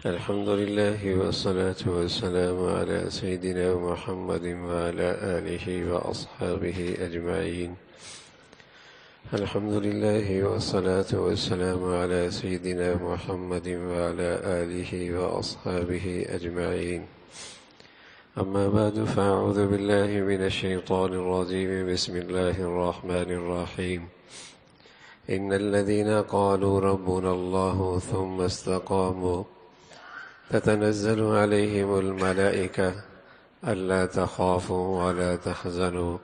الحمد لله والصلاة والسلام على سيدنا محمد وعلى آله وأصحابه أجمعين. الحمد لله والصلاة والسلام على سيدنا محمد وعلى آله وأصحابه أجمعين. أما بعد، فأعوذ بالله من الشيطان الرجيم. بسم الله الرحمن الرحيم. إن الذين قالوا ربنا الله ثم استقاموا تتنزل عليهم الملائكة ألا تخافوا ولا تحزنوا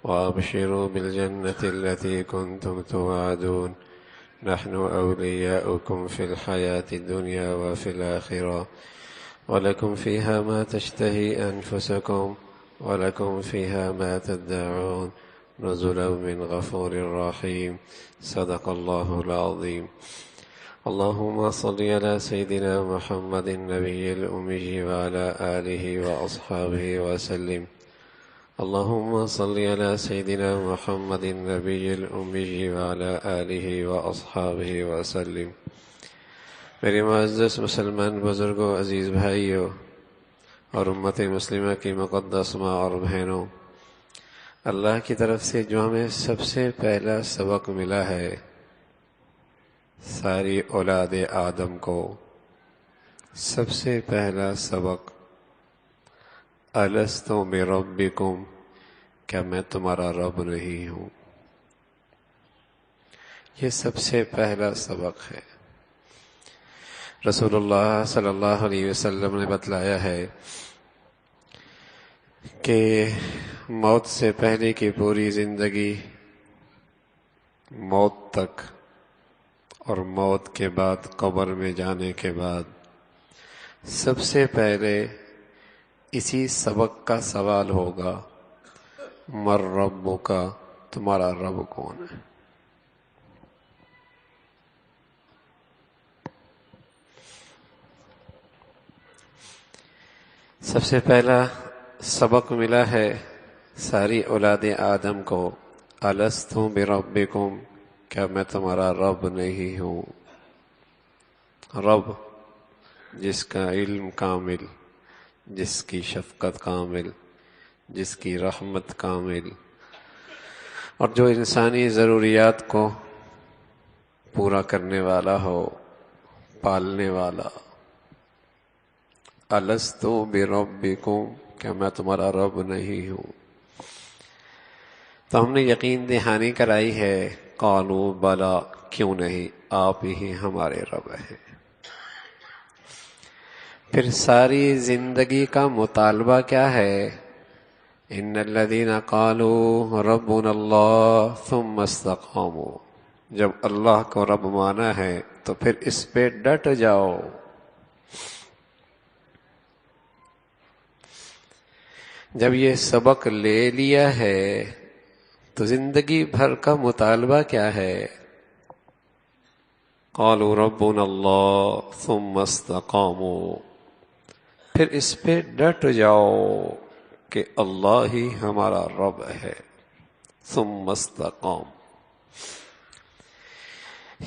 وأبشروا بالجنة التي كنتم توعدون نحن أولياؤكم في الحياة الدنيا وفي الآخرة ولكم فيها ما تشتهي أنفسكم ولكم فيها ما تدعون نزلا من غفور رحيم. صدق الله العظيم. اللهم صل على سيدنا محمد النبي الأمي وعلى آله وأصحابه وسلم. اللهم صل على سيدنا محمد النبي الأمي وعلى آله وأصحابه وسلم. میرے معزز مسلمان بزرگوں، عزیز بھائیوں اور امت مسلمہ کی مقدس ماں اور بہنوں، اللہ کی طرف سے جو ہمیں سب سے پہلا سبق ملا ہے، ساری اولاد آدم کو سب سے پہلا سبق، الست بربکم، کیا میں تمہارا رب نہیں ہوں؟ یہ سب سے پہلا سبق ہے۔ رسول اللہ صلی اللہ علیہ وسلم نے بتلایا ہے کہ موت سے پہلے کی پوری زندگی، موت تک اور موت کے بعد قبر میں جانے کے بعد سب سے پہلے اسی سبق کا سوال ہوگا، مر ربک، تمہارا رب کون ہے؟ سب سے پہلا سبق ملا ہے ساری اولاد آدم کو، الست بربکم، کیا میں تمہارا رب نہیں ہوں؟ رب جس کا علم کامل، جس کی شفقت کامل، جس کی رحمت کامل، اور جو انسانی ضروریات کو پورا کرنے والا ہو، پالنے والا۔ الست بربکم، کیا میں تمہارا رب نہیں ہوں؟ تو ہم نے یقین دہانی کرائی ہے، قالوا بلا، کیوں نہیں، آپ ہی ہمارے رب ہیں۔ پھر ساری زندگی کا مطالبہ کیا ہے؟ ان الذین قالوا ربنا اللہ ثم استقاموا، جب اللہ کو رب مانا ہے تو پھر اس پہ ڈٹ جاؤ۔ جب یہ سبق لے لیا ہے تو زندگی بھر کا مطالبہ کیا ہے؟ قالوا ربنا اللہ ثم استقاموا، پھر اس پہ ڈٹ جاؤ کہ اللہ ہی ہمارا رب ہے۔ ثم استقام،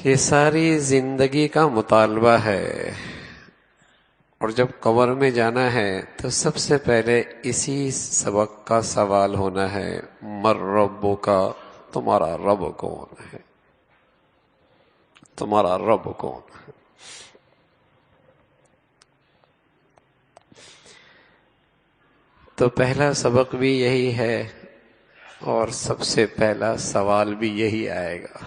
یہ ساری زندگی کا مطالبہ ہے۔ اور جب قبر میں جانا ہے تو سب سے پہلے اسی سبق کا سوال ہونا ہے، مر ربک، تمہارا رب کون ہے؟ تمہارا رب کون ہے؟ تو پہلا سبق بھی یہی ہے اور سب سے پہلا سوال بھی یہی آئے گا۔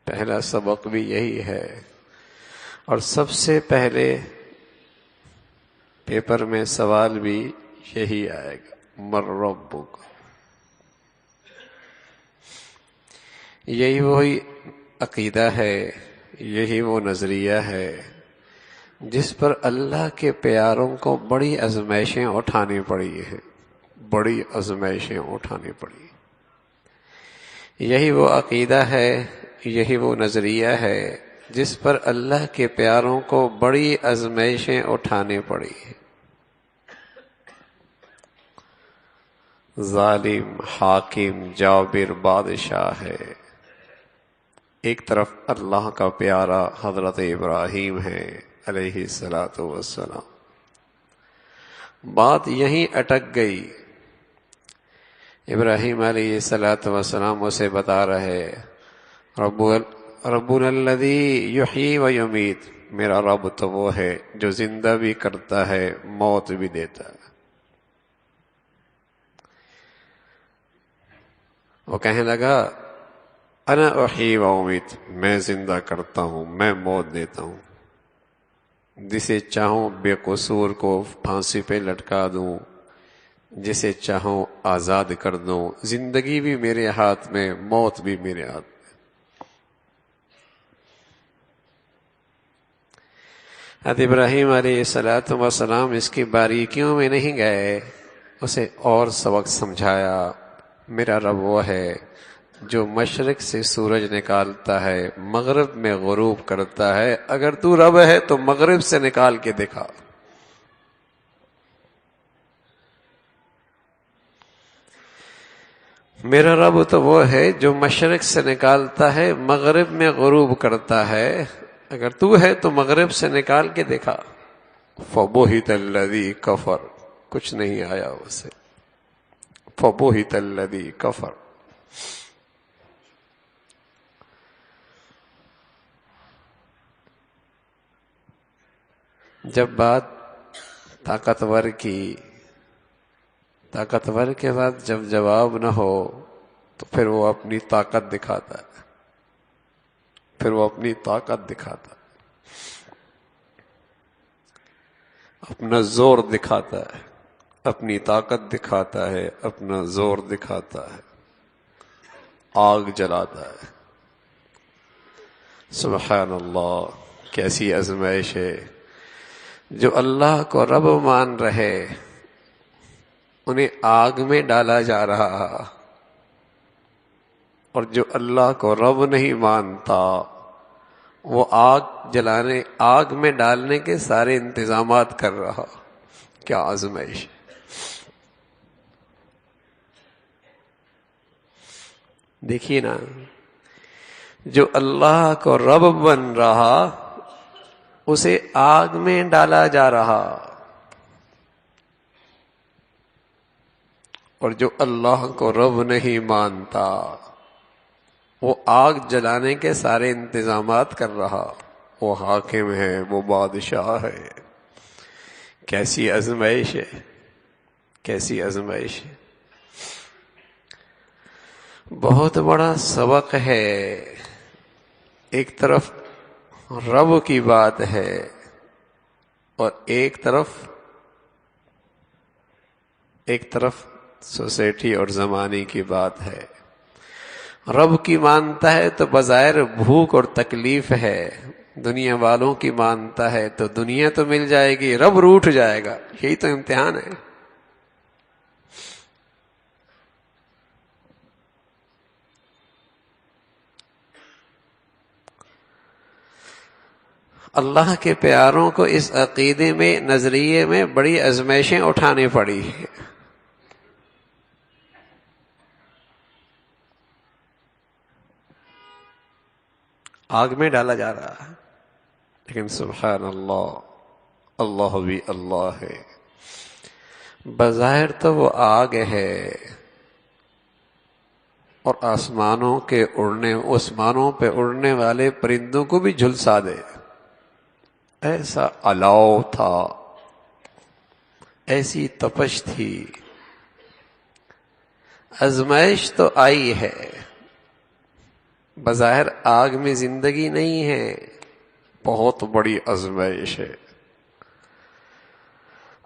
پہلا سبق بھی یہی ہے اور سب سے پہلے پیپر میں سوال بھی یہی آئے گا، مر ربک۔ یہی وہی عقیدہ ہے، یہی وہ نظریہ ہے جس پر اللہ کے پیاروں کو بڑی آزمائشیں اٹھانی پڑی ہے، بڑی آزمائشیں اٹھانی پڑی۔ یہی وہ عقیدہ ہے، یہی وہ نظریہ ہے جس پر اللہ کے پیاروں کو بڑی آزمائشیں اٹھانی پڑی۔ ظالم حاکم جابر بادشاہ ہے، ایک طرف اللہ کا پیارا حضرت ابراہیم ہے علیہ الصلاۃ والسلام. بات یہیں اٹک گئی. ابراہیم علیہ الصلاۃ والسلام اسے بتا رہے ربنا الذی یحیی و یمیت، میرا رب تو وہ ہے جو زندہ بھی کرتا ہے موت بھی دیتا ہے. وہ کہنے لگا انا احیی و امیت، میں زندہ کرتا ہوں، میں موت دیتا ہوں. جسے چاہوں بے قصور کو پھانسی پہ لٹکا دوں، جسے چاہوں آزاد کر دوں. زندگی بھی میرے ہاتھ میں، موت بھی میرے ہاتھ میں. حضرت ابراہیم علیہ الصلاۃ والسلام اس کی باریکیوں میں نہیں گئے، اسے اور سبق سمجھایا. میرا رب وہ ہے جو مشرق سے سورج نکالتا ہے، مغرب میں غروب کرتا ہے. اگر تو رب ہے تو مغرب سے نکال کے دکھا. میرا رب تو وہ ہے جو مشرق سے نکالتا ہے، مغرب میں غروب کرتا ہے. اگر تو ہے تو مغرب سے نکال کے دکھا. فَبُهِتَ الَّذِي كَفَرَ، کچھ نہیں آیا اسے. فَبُهِتَ الَّذِي كَفَرَ. جب بات طاقتور کی، طاقتور کے بعد جب جواب نہ ہو تو پھر وہ اپنی طاقت دکھاتا ہے. پھر وہ اپنی طاقت دکھاتا ہے، اپنا زور دکھاتا ہے، اپنی طاقت دکھاتا ہے، اپنا زور دکھاتا ہے، آگ جلاتا ہے. سبحان اللہ، کیسی آزمائش ہے. جو اللہ کو رب مان رہے انہیں آگ میں ڈالا جا رہا، اور جو اللہ کو رب نہیں مانتا وہ آگ میں ڈالنے کے سارے انتظامات کر رہا. کیا آزمائش. دیکھیے نا، جو اللہ کو رب بن رہا اسے آگ میں ڈالا جا رہا، اور جو اللہ کو رب نہیں مانتا وہ آگ جلانے کے سارے انتظامات کر رہا. وہ حاکم ہے، وہ بادشاہ ہے. کیسی آزمائش ہے، کیسی آزمائش ہے. بہت بڑا سبق ہے. ایک طرف رب کی بات ہے اور ایک طرف سوسائٹی اور زمانے کی بات ہے. رب کی مانتا ہے تو بظاہر بھوک اور تکلیف ہے، دنیا والوں کی مانتا ہے تو دنیا تو مل جائے گی، رب روٹھ جائے گا. یہی تو امتحان ہے. اللہ کے پیاروں کو اس عقیدے میں، نظریے میں بڑی آزمائشیں اٹھانی پڑی. آگ میں ڈالا جا رہا ہے، لیکن سبحان اللہ، اللہ بھی اللہ ہے. بظاہر تو وہ آگ ہے اور آسمانوں پہ اڑنے والے پرندوں کو بھی جھلسا دے. ایسا الاؤ تھا، ایسی تپش تھی. آزمائش تو آئی ہے. بظاہر آگ میں زندگی نہیں ہے، بہت بڑی آزمائش ہے.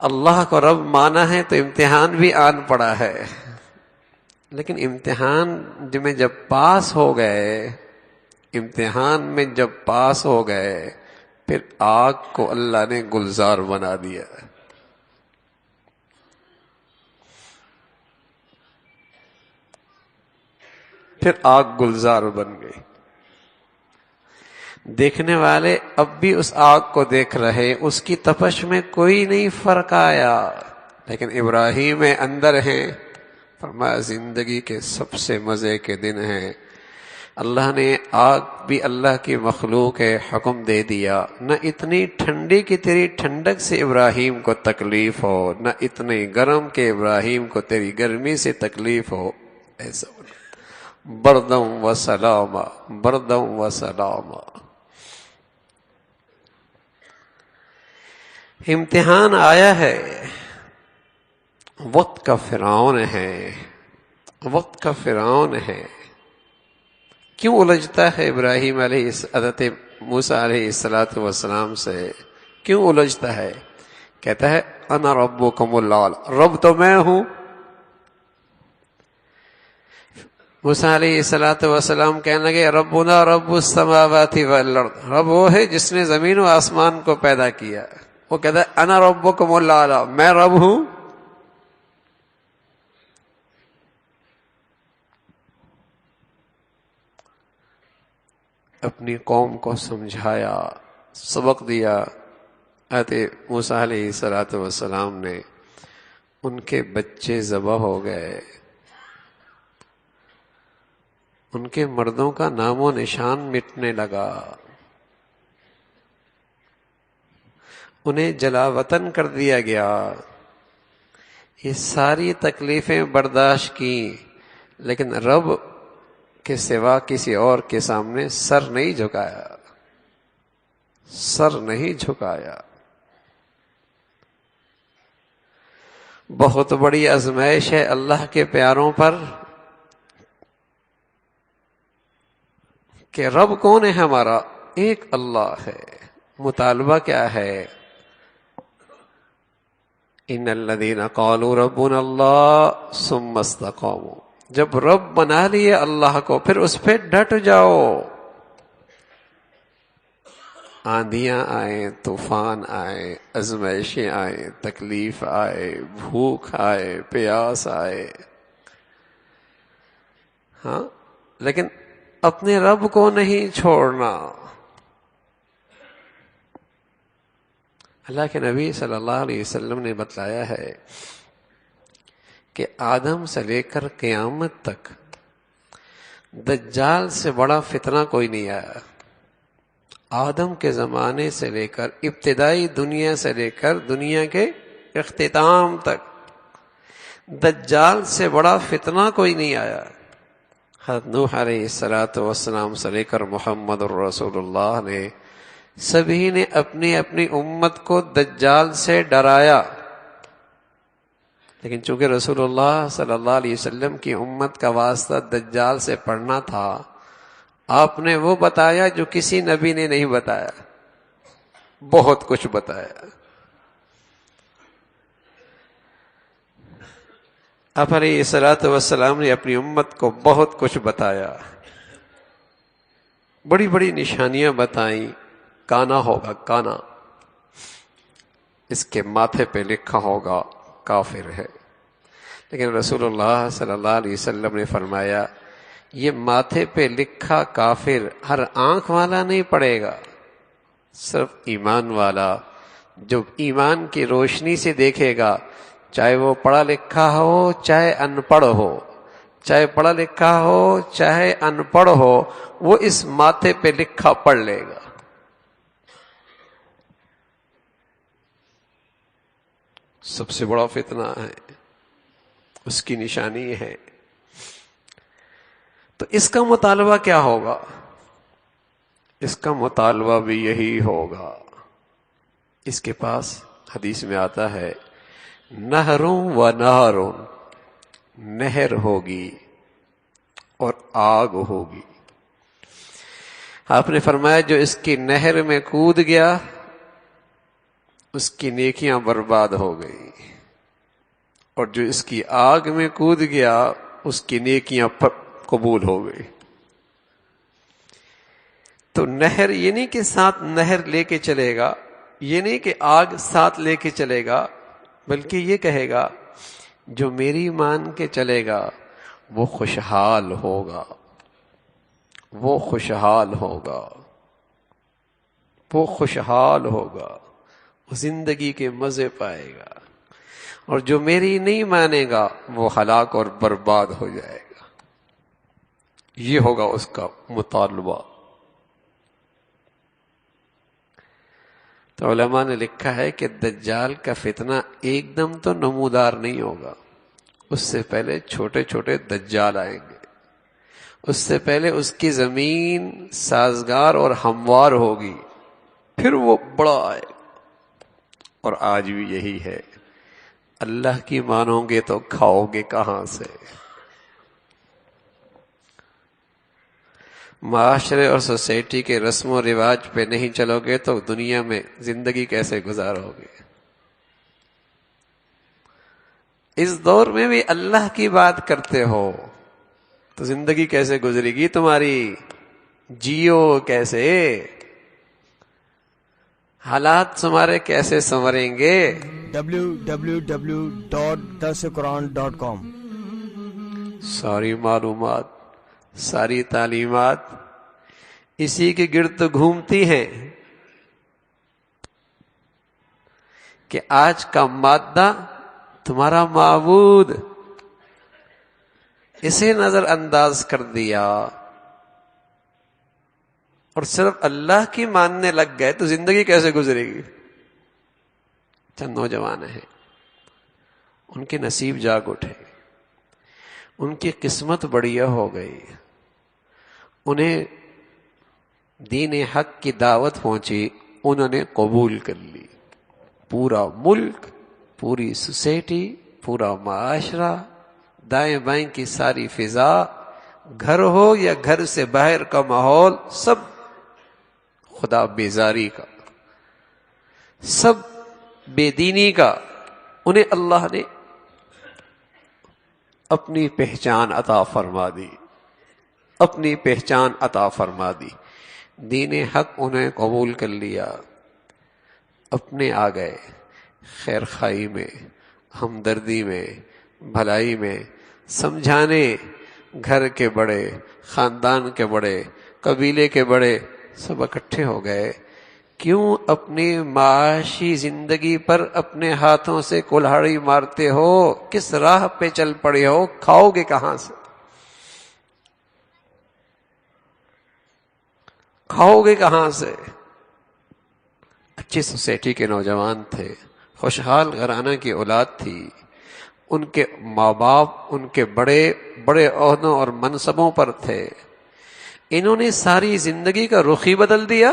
اللہ کو رب مانا ہے تو امتحان بھی آن پڑا ہے، لیکن امتحان میں جب پاس ہو گئے پھر آگ کو اللہ نے گلزار بنا دیا. پھر آگ گلزار بن گئی. دیکھنے والے اب بھی اس آگ کو دیکھ رہے، اس کی تپش میں کوئی نہیں فرق آیا. لیکن ابراہیم اندر ہیں. فرمایا زندگی کے سب سے مزے کے دن ہیں اللہ نے آگ بھی اللہ کی مخلوق ہے، حکم دے دیا، نہ اتنی ٹھنڈی کی تیری ٹھنڈک سے ابراہیم کو تکلیف ہو، نہ اتنے گرم کے ابراہیم کو تیری گرمی سے تکلیف ہو، ایسا بردم و سلاما، بردم و سلاما۔ امتحان آیا ہے، وقت کا فرعون ہے، وقت کا فرعون ہے۔ کیوں الجھتا ہے ابراہیم علیہ حضرت موسیٰ علیہ السلام سے؟ کیوں الجھتا ہے؟ کہتا ہے انا ربکم الاعلی، رب تو میں ہوں۔ موسیٰ علیہ السلام کہنے لگے ربنا رب السماوات والارض، رب وہ ہے جس نے زمین و آسمان کو پیدا کیا۔ وہ کہتا ہے انا ربکم الاعلی، میں رب ہوں۔ اپنی قوم کو سمجھایا، سبق دیا۔ حضرت موسیٰ علیہ السلام نے، ان کے بچے ذبح ہو گئے، ان کے مردوں کا نام و نشان مٹنے لگا، انہیں جلا وطن کر دیا گیا۔ یہ ساری تکلیفیں برداشت کی، لیکن رب کے سوا کسی اور کے سامنے سر نہیں جھکایا، سر نہیں جھکایا۔ بہت بڑی آزمائش ہے اللہ کے پیاروں پر کہ رب کون ہے ہمارا؟ ایک اللہ ہے۔ مطالبہ کیا ہے؟ ان الذین قالوا ربنا اللہ ثم استقاموا، جب رب بنا لیے اللہ کو پھر اس پہ ڈٹ جاؤ۔ آندیاں آئیں، طوفان آئے، آزمائشیں آئیں، تکلیف آئے، بھوک آئے، پیاس آئے، ہاں، لیکن اپنے رب کو نہیں چھوڑنا۔ اللہ کے نبی صلی اللہ علیہ وسلم نے بتلایا ہے کہ آدم سے لے کر قیامت تک دجال سے بڑا فتنہ کوئی نہیں آیا۔ آدم کے زمانے سے لے کر ابتدائی دنیا سے لے کر دنیا کے اختتام تک دجال سے بڑا فتنہ کوئی نہیں آیا۔ حضرت نوح علیہ السلام سے لے کر محمد الرسول اللہ نے، سبھی نے اپنی اپنی امت کو دجال سے ڈرایا، لیکن چونکہ رسول اللہ صلی اللہ علیہ وسلم کی امت کا واسطہ دجال سے پڑھنا تھا، آپ نے وہ بتایا جو کسی نبی نے نہیں بتایا، بہت کچھ بتایا۔ آپ علیہ السلام نے اپنی امت کو بہت کچھ بتایا، بڑی بڑی نشانیاں بتائیں۔ کانا ہوگا، کانا، اس کے ماتھے پہ لکھا ہوگا کافر ہے، لیکن رسول اللہ صلی اللہ علیہ وسلم نے فرمایا یہ ماتھے پہ لکھا کافر ہر آنکھ والا نہیں پڑے گا، صرف ایمان والا، جو ایمان کی روشنی سے دیکھے گا، چاہے وہ پڑھا لکھا ہو چاہے ان پڑھ ہو، چاہے پڑھا لکھا ہو چاہے ان پڑھ ہو، وہ اس ماتھے پہ لکھا پڑھ لے گا۔ سب سے بڑا فتنہ ہے، اس کی نشانی ہے۔ تو اس کا مطالبہ کیا ہوگا؟ اس کا مطالبہ بھی یہی ہوگا۔ اس کے پاس حدیث میں آتا ہے نہروں و نہروں، نہر ہوگی اور آگ ہوگی۔ آپ نے فرمایا جو اس کی نہر میں کود گیا اس کی نیکیاں برباد ہو گئی، اور جو اس کی آگ میں کود گیا اس کی نیکیاں قبول ہو گئی۔ تو نہر یہ نہیں کہ ساتھ نہر لے کے چلے گا، یہ نہیں کہ آگ ساتھ لے کے چلے گا، بلکہ یہ کہے گا جو میری مان کے چلے گا وہ خوشحال ہوگا، وہ خوشحال ہوگا، وہ خوشحال ہوگا، وہ زندگی کے مزے پائے گا، اور جو میری نہیں مانے گا وہ ہلاک اور برباد ہو جائے گا۔ یہ ہوگا اس کا مطالبہ۔ تو علماء نے لکھا ہے کہ دجال کا فتنہ ایک دم تو نمودار نہیں ہوگا، اس سے پہلے چھوٹے چھوٹے دجال آئیں گے، اس سے پہلے اس کی زمین سازگار اور ہموار ہوگی، پھر وہ بڑا آئے گا۔ اور آج بھی یہی ہے، اللہ کی مانو گے تو کھاؤ گے کہاں سے؟ معاشرے اور سوسائٹی کے رسم و رواج پہ نہیں چلو گے تو دنیا میں زندگی کیسے گزارو گے؟ اس دور میں بھی اللہ کی بات کرتے ہو تو زندگی کیسے گزرے گی تمہاری؟ جیو کیسے؟ حالات تمہارے کیسے سنوریں گے؟ www.darsequran.com ساری معلومات، ساری تعلیمات اسی کے گرد گھومتی ہیں کہ آج کا مادہ تمہارا معبود، اسے نظر انداز کر دیا اور صرف اللہ کی ماننے لگ گئے تو زندگی کیسے گزرے گی؟ چند نوجوان ہیں، ان کے نصیب جاگ اٹھے، ان کی قسمت بڑھیا ہو گئی، انہیں دین حق کی دعوت پہنچی، انہوں نے قبول کر لی۔ پورا ملک، پوری سوسائٹی، پورا معاشرہ، دائیں بائیں کی ساری فضا، گھر ہو یا گھر سے باہر کا ماحول، سب خدا بیزاری کا، سب بے دینی کا، انہیں اللہ نے اپنی پہچان عطا فرما دی، اپنی پہچان عطا فرما دی۔ دین حق انہیں قبول کر لیا، اپنے آ گئے، خیر خائی میں، ہمدردی میں، بھلائی میں، سمجھانے، گھر کے بڑے، خاندان کے بڑے، قبیلے کے بڑے سب اکٹھے ہو گئے۔ کیوں اپنی معاشی زندگی پر اپنے ہاتھوں سے کلہاڑی مارتے ہو؟ کس راہ پہ چل پڑے ہو؟ کھاؤ گے کہاں سے؟ کھاؤ گے کہاں سے؟ اچھی سوسائٹی کے نوجوان تھے، خوشحال گھرانہ کی اولاد تھی، ان کے ماں باپ ان کے بڑے بڑے عہدوں اور منصبوں پر تھے، انہوں نے ساری زندگی کا رخ ہی بدل دیا۔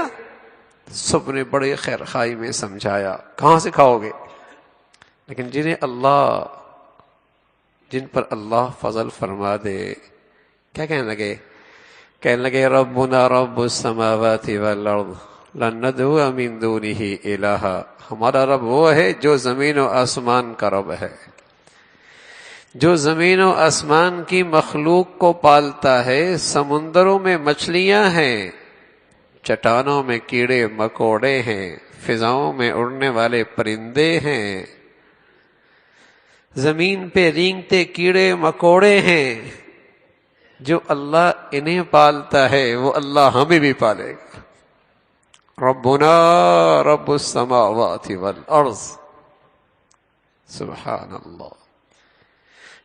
سب نے بڑے خیر خائی میں سمجھایا، کہاں سے کھاؤ گے؟ لیکن جن پر اللہ فضل فرما دے، کیا کہنے لگے ربنا رب السماوات والارض لن ندعو من دونہ الہا، ہمارا رب وہ ہے جو زمین و آسمان کا رب ہے، جو زمین و آسمان کی مخلوق کو پالتا ہے۔ سمندروں میں مچھلیاں ہیں، چٹانوں میں کیڑے مکوڑے ہیں، فضاؤں میں اڑنے والے پرندے ہیں، زمین پہ رینگتے کیڑے مکوڑے ہیں۔ جو اللہ انہیں پالتا ہے وہ اللہ ہمیں بھی پالے گا۔ ربنا رب السماوات والارض، سبحان اللہ،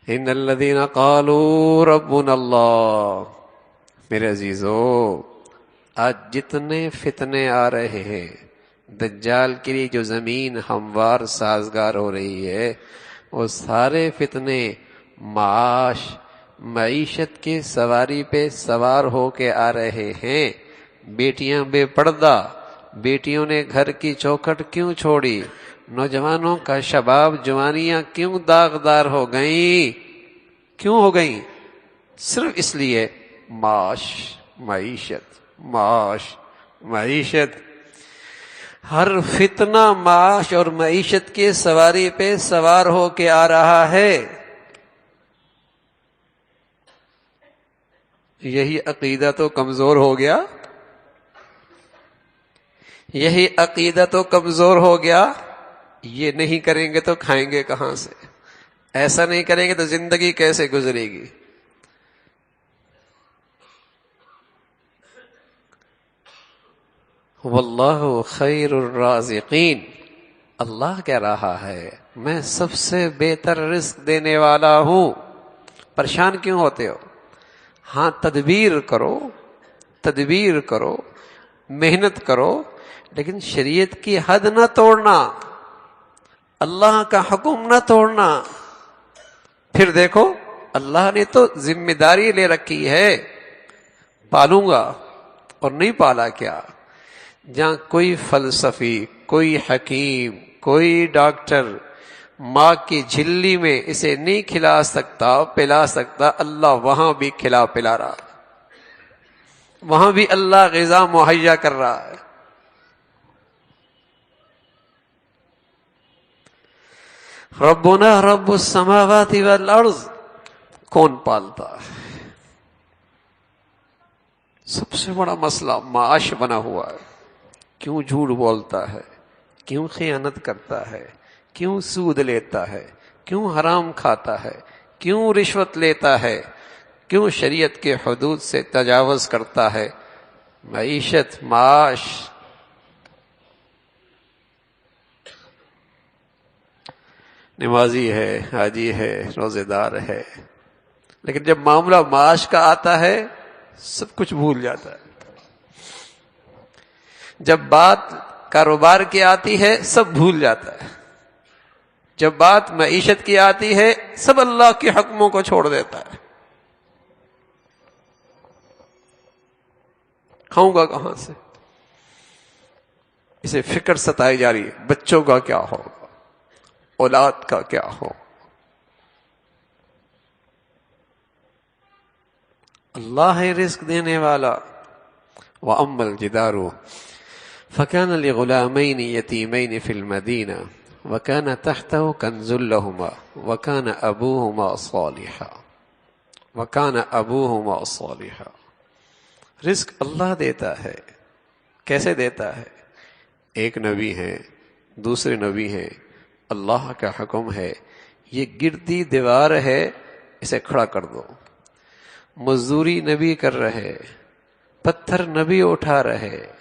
ان الذین قالوا ربنا اللہ۔ میرے عزیزو، آج جتنے فتنے آ رہے ہیں، دجال کے لیے جو زمین ہموار سازگار ہو رہی ہے، وہ سارے فتنے معیشت کی سواری پہ سوار ہو کے آ رہے ہیں۔ بیٹیاں بے پردہ، بیٹیوں نے گھر کی چوکھٹ کیوں چھوڑی؟ نوجوانوں کا شباب جوانیاں کیوں داغدار ہو گئیں؟ کیوں ہو گئیں؟ صرف اس لیے معیشت۔ ہر فتنہ معاش اور معیشت کی سواری پہ سوار ہو کے آ رہا ہے۔ یہی عقیدہ تو کمزور ہو گیا، یہی عقیدہ تو کمزور ہو گیا۔ یہ نہیں کریں گے تو کھائیں گے کہاں سے؟ ایسا نہیں کریں گے تو زندگی کیسے گزرے گی؟ واللہ خیر الرازقین، اللہ کہہ رہا ہے میں سب سے بہتر رزق دینے والا ہوں۔ پریشان کیوں ہوتے ہو؟ ہاں تدبیر کرو، محنت کرو، لیکن شریعت کی حد نہ توڑنا، اللہ کا حکم نہ توڑنا۔ پھر دیکھو اللہ نے تو ذمہ داری لے رکھی ہے، پالوں گا، اور نہیں پالا کیا؟ جہاں کوئی فلسفی، کوئی حکیم، کوئی ڈاکٹر ماں کی جھلی میں اسے نہیں کھلا سکتا، پلا سکتا، اللہ وہاں بھی کھلا پلا رہا ہے، وہاں بھی اللہ غذا مہیا کر رہا ہے۔ ربنا رب السماوات والارض، کون پالتا ہے؟ سب سے بڑا مسئلہ معاش بنا ہوا ہے۔ کیوں جھوٹ بولتا ہے؟ کیوں خیانت کرتا ہے؟ کیوں سود لیتا ہے؟ کیوں حرام کھاتا ہے؟ کیوں رشوت لیتا ہے؟ کیوں شریعت کے حدود سے تجاوز کرتا ہے؟ معیشت، معاش۔ نمازی ہے، حاجی ہے، روزے دار ہے، لیکن جب معاملہ معاش کا آتا ہے سب کچھ بھول جاتا ہے۔ جب بات کاروبار کی آتی ہے سب بھول جاتا ہے۔ جب بات معیشت کی آتی ہے سب اللہ کے حکموں کو چھوڑ دیتا ہے۔ کھاؤں گا کہاں سے؟ اسے فکر ستائی جا رہی ہے، بچوں کا کیا ہوگا، اولاد کا کیا ہو۔ اللہ ہے رزق دینے والا۔ وَأَمَّا الْجِدَارُ فَكَانَ لِغُلَامَيْنِ يَتِيمَيْنِ فِي الْمَدِينَةِ وَكَانَ تَحْتَهُ كَنْزٌ لَهُمَا وَكَانَ أَبُوهُمَا صَالِحًا۔ رزق اللہ دیتا ہے۔ کیسے دیتا ہے؟ ایک نبی ہے، دوسرے نبی ہیں، اللہ کا حکم ہے یہ گرتی دیوار ہے، اسے کھڑا کر دو۔ مزدوری نبی کر رہے، پتھر نبی اٹھا رہے،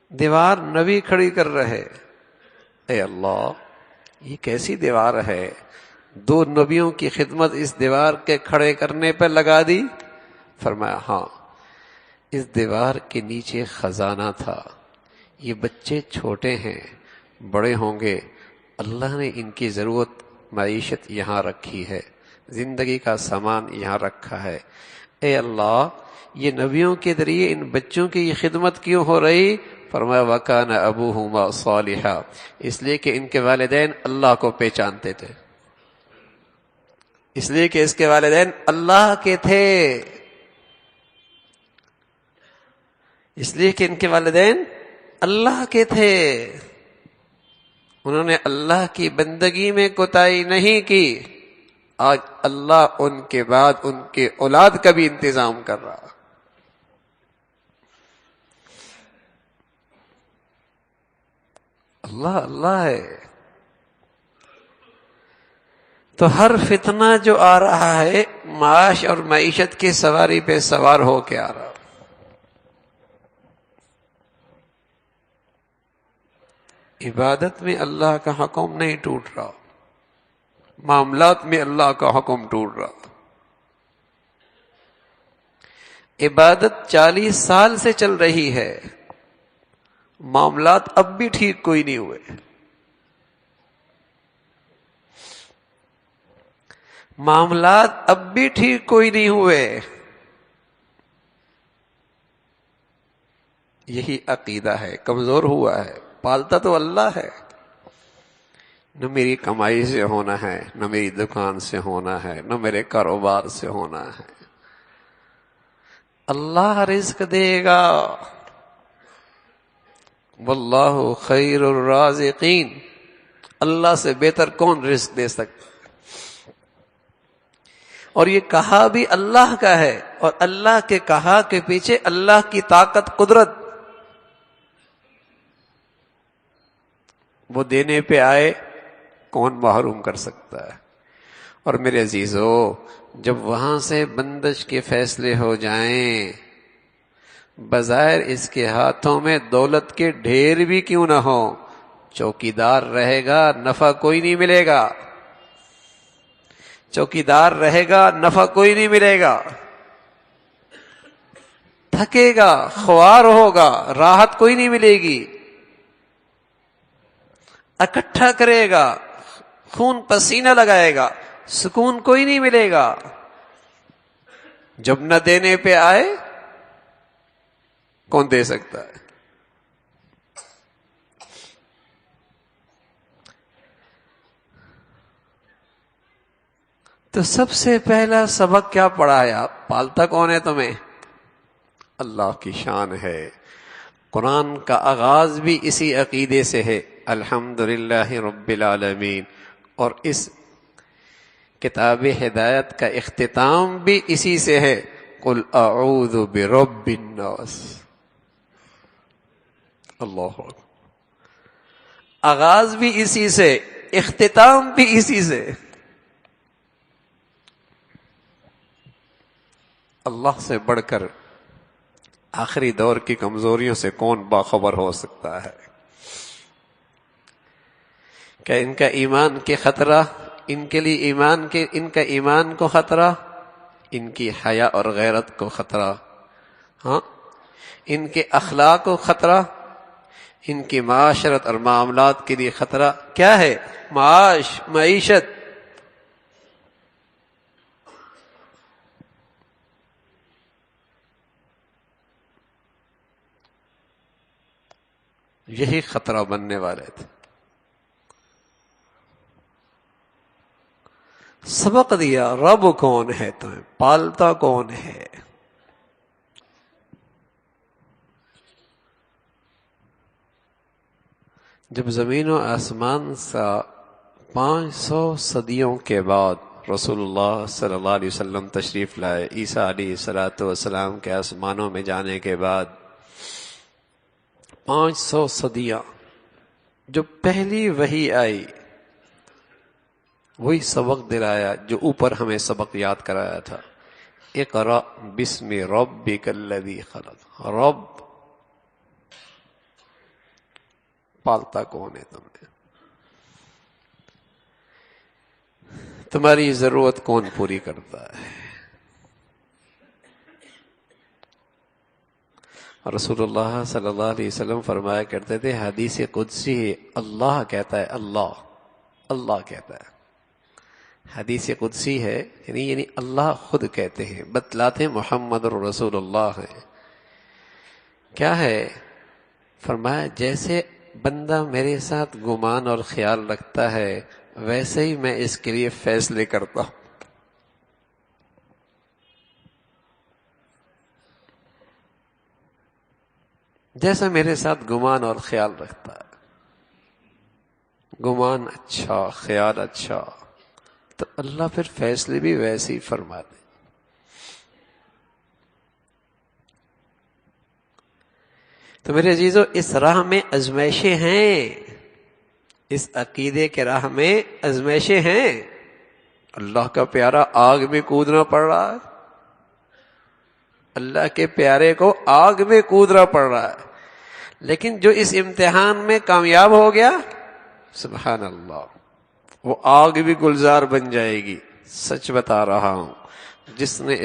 دیوار نبی کھڑی کر رہے۔ اے اللہ، یہ کیسی دیوار ہے؟ دو نبیوں کی خدمت اس دیوار کے کھڑے کرنے پہ لگا دی۔ فرمایا ہاں، اس دیوار کے نیچے خزانہ تھا، یہ بچے چھوٹے ہیں، بڑے ہوں گے، اللہ نے ان کی ضرورت معیشت یہاں رکھی ہے، زندگی کا سامان یہاں رکھا ہے۔ اے اللہ، یہ نبیوں کے ذریعے ان بچوں کی یہ خدمت کیوں ہو رہی؟ فرمایا وَكَانَ أَبُوهُمَا صَالِحًا، اس لیے کہ ان کے والدین اللہ کو پہچانتے تھے، اس لیے کہ اس کے والدین اللہ کے تھے، اس لیے کہ ان کے والدین اللہ کے تھے۔ انہوں نے اللہ کی بندگی میں کوتاہی نہیں کی۔ آج اللہ ان کے بعد ان کے اولاد کا بھی انتظام کر رہا۔ اللہ اللہ ہے۔ تو ہر فتنہ جو آ رہا ہے معاش اور معیشت کی سواری پہ سوار ہو کے آ رہا۔ عبادت میں اللہ کا حکم نہیں ٹوٹ رہا، معاملات میں اللہ کا حکم ٹوٹ رہا۔ عبادت 40 سال سے چل رہی ہے، معاملات اب بھی ٹھیک کوئی نہیں ہوئے۔ معاملات اب بھی ٹھیک کوئی نہیں ہوئے۔ یہی عقیدہ ہے، کمزور ہوا ہے۔ پالتا تو اللہ ہے، نہ میری کمائی سے ہونا ہے، نہ میری دکان سے ہونا ہے، نہ میرے کاروبار سے ہونا ہے۔ اللہ رزق دے گا۔ واللہ خیر الرازقین، اللہ سے بہتر کون رزق دے سکتا؟ اور یہ کہا بھی اللہ کا ہے، اور اللہ کے کہا کے پیچھے اللہ کی طاقت، قدرت۔ وہ دینے پہ آئے، کون محروم کر سکتا ہے؟ اور میرے عزیزو، جب وہاں سے بندش کے فیصلے ہو جائیں، بظاہر اس کے ہاتھوں میں دولت کے ڈھیر بھی کیوں نہ ہو، چوکیدار رہے گا، نفع کوئی نہیں ملے گا۔ چوکیدار رہے گا نفع کوئی نہیں ملے گا، تھکے گا، خوار ہوگا، راحت کوئی نہیں ملے گی، اکٹھا کرے گا، خون پسینہ لگائے گا، سکون کوئی نہیں ملے گا۔ جب نہ دینے پہ آئے کون دے سکتا ہے؟ تو سب سے پہلا سبق کیا پڑھایا؟ پالتا کون ہے تمہیں؟ اللہ کی شان ہے۔ قرآن کا آغاز بھی اسی عقیدے سے ہے، الحمدللہ رب العالمین، اور اس کتاب ہدایت کا اختتام بھی اسی سے ہے، قل اعوذ برب الناس۔ اللہ اکبر، آغاز بھی اسی سے، اختتام بھی اسی سے۔ اللہ سے بڑھ کر آخری دور کی کمزوریوں سے کون باخبر ہو سکتا ہے؟ کہ ان کا ایمان کے خطرہ، ان کے لیے ان کا ایمان کو خطرہ، ان کی حیا اور غیرت کو خطرہ، ہاں، ان کے اخلاق کو خطرہ، ان کی معاشرت اور معاملات کے لیے خطرہ کیا ہے؟ معیشت۔ یہی خطرہ بننے والے تھے۔ سبق دیا رب کون ہے، تمہیں پالتا کون ہے۔ جب زمین و آسمان سے 500 صدیوں کے بعد رسول اللہ صلی اللہ علیہ وسلم تشریف لائے، عیسیٰ علیہ السلام کے آسمانوں میں جانے کے بعد 500 صدیاں جو پہلی وحی آئی وہی سبق دلایا جو اوپر ہمیں سبق یاد کرایا تھا، اقرأ بسم ربک الذی خلق۔ رب پالتا کون ہے تمہیں؟ تمہاری ضرورت کون پوری کرتا ہے؟ رسول اللہ صلی اللہ علیہ وسلم فرمایا کرتے تھے، حدیث قدسی اللہ کہتا ہے، اللہ کہتا ہے، حدیث قدسی ہے، یعنی اللہ خود کہتے ہیں، بتلاتے محمد رسول اللہ ہیں۔ کیا ہے؟ فرمایا جیسے بندہ میرے ساتھ گمان اور خیال رکھتا ہے ویسے ہی میں اس کے لیے فیصلے کرتا ہوں۔ جیسا میرے ساتھ گمان اور خیال رکھتا ہے، گمان اچھا، خیال اچھا، تو اللہ پھر فیصلے بھی ویسے ہی فرما دے۔ تو میرے عزیزو، اس راہ میں آزمائشیں ہیں، اس عقیدے کے راہ میں آزمائشیں ہیں۔ اللہ کا پیارا آگ میں کودنا پڑ رہا ہے، اللہ کے پیارے کو آگ میں کودنا پڑ رہا ہے، لیکن جو اس امتحان میں کامیاب ہو گیا، سبحان اللہ، وہ آگ بھی گلزار بن جائے گی۔ سچ بتا رہا ہوں، جس نے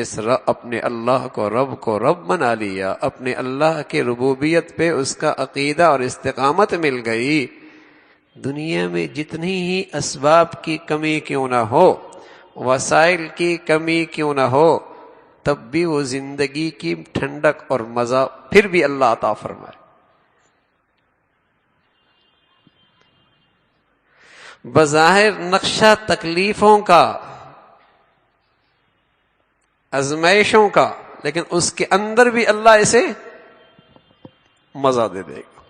اپنے اللہ کو رب بنا لیا، اپنے اللہ کے ربوبیت پہ اس کا عقیدہ اور استقامت مل گئی، دنیا میں جتنی ہی اسباب کی کمی کیوں نہ ہو، وسائل کی کمی کیوں نہ ہو، تب بھی وہ زندگی کی ٹھنڈک اور مزہ پھر بھی اللہ عطا فرمائے۔ بظاہر نقشہ تکلیفوں کا، ازمائشوں کا، لیکن اس کے اندر بھی اللہ اسے مزہ دے دے گا۔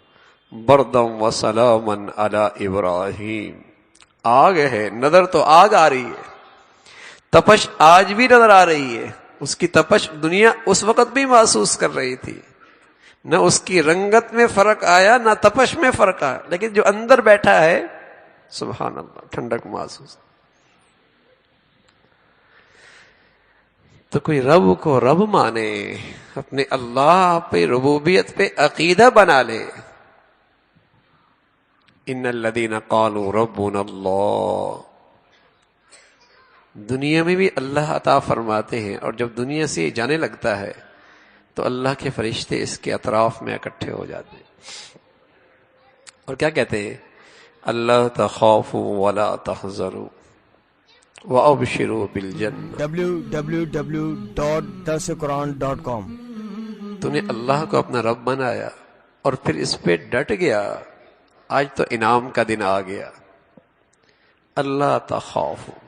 بردم و سلامن علی ابراہیم، آگ ہے، نظر تو آگ آ رہی ہے، تپش آج بھی نظر آ رہی ہے، اس کی تپش دنیا اس وقت بھی محسوس کر رہی تھی، نہ اس کی رنگت میں فرق آیا نہ تپش میں فرق آیا، لیکن جو اندر بیٹھا ہے سبحان اللہ ٹھنڈک محسوس۔ تو کوئی رب کو رب مانے، اپنے اللہ پہ ربوبیت پہ عقیدہ بنا لے۔ ان الذین قالوا ربنا اللہ، دنیا میں بھی اللہ عطا فرماتے ہیں، اور جب دنیا سے جانے لگتا ہے تو اللہ کے فرشتے اس کے اطراف میں اکٹھے ہو جاتے ہیں اور کیا کہتے ہیں؟ اللہ تخافوا ولا تحزنوا وابشروا بالجنہ۔ www.darsequran.com تو نے اللہ کو اپنا رب بنایا اور پھر اس پہ ڈٹ گیا، آج تو انعام کا دن آ گیا۔ اللہ تخافوا،